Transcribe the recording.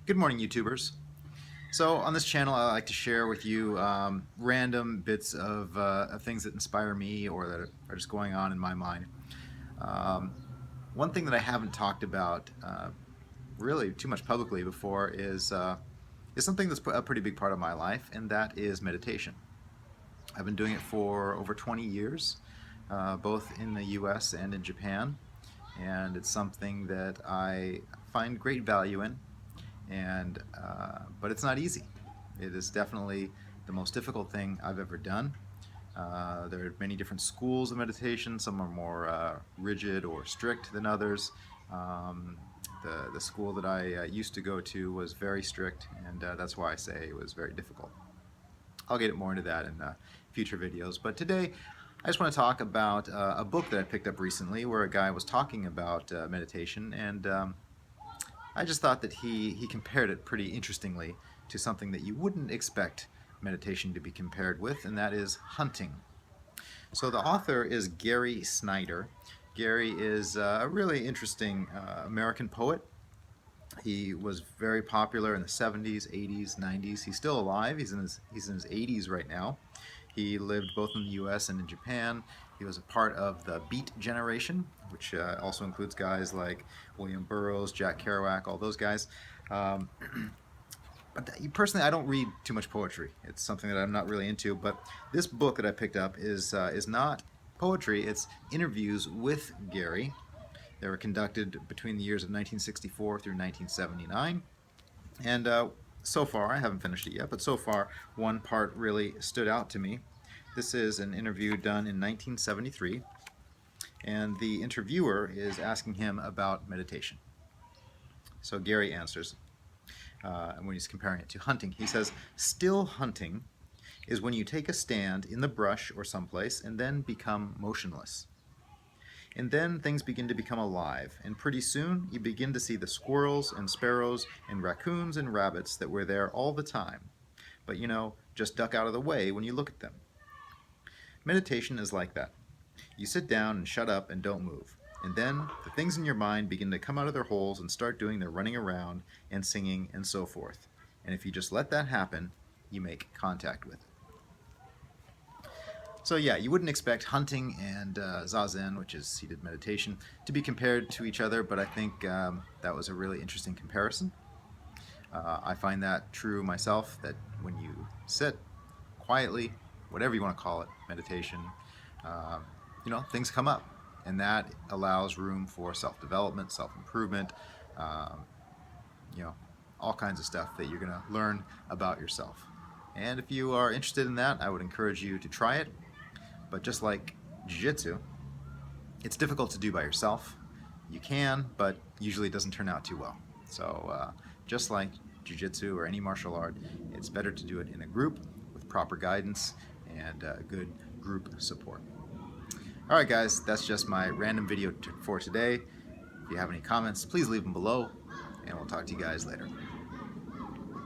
Good morning, YouTubers. So on this channel, I like to share with you random bits of things that inspire me or that are just going on in my mind. Um, One thing that I haven't talked about really too much publicly before is something that's a pretty big part of my life, and that is meditation. I've been doing it for over 20 years, both in the US and in Japan, and it's something that I find great value in. But it's not easy. It is definitely the most difficult thing I've ever done. There are many different schools of meditation. Some are more rigid or strict than others. Um, the school that I used to go to was very strict, and that's why I say it was very difficult. I'll get more into that in future videos. But today, I just want to talk about a book that I picked up recently where a guy was talking about meditation, and I just thought that he compared it pretty interestingly to something that you wouldn't expect meditation to be compared with, and that is hunting. So the author is Gary Snyder. Gary is a really interesting American poet. He was very popular in the 70s, 80s, 90s. He's still alive. He's in his 80s right now. He lived both in the US and in Japan. He was a part of the Beat generation, which also includes guys like William Burroughs, Jack Kerouac, all those guys. Um, but personally, I don't read too much poetry. It's something that I'm not really into. But this book that I picked up is not poetry. It's interviews with Gary. They were conducted between the years of 1964 through 1979. And so far, I haven't finished it yet, but so far, one part really stood out to me. This is an interview done in 1973, and the interviewer is asking him about meditation. So Gary answers, when he's comparing it to hunting. He says, "Still hunting is when you take a stand in the brush or someplace and then become motionless. And then things begin to become alive, and pretty soon you begin to see the squirrels and sparrows and raccoons and rabbits that were there all the time. But just duck out of the way when you look at them. Meditation is like that. You sit down and shut up and don't move. And then the things in your mind begin to come out of their holes and start doing their running around and singing and so forth. And if you just let that happen, you make contact with it." So yeah, you wouldn't expect hunting and zazen, which is seated meditation, to be compared to each other, but I think that was a really interesting comparison. I find that true myself, that when you sit quietly, whatever you want to call it, meditation, things come up, and that allows room for self-development, self-improvement, all kinds of stuff that you're going to learn about yourself. And if you are interested in that, I would encourage you to try it. But just like jiu-jitsu, it's difficult to do by yourself. You can, but usually it doesn't turn out too well. So just like jiu-jitsu or any martial art, it's better to do it in a group with proper guidance and good group support. All right, guys, that's just my random video for today. If you have any comments, please leave them below, and we'll talk to you guys later.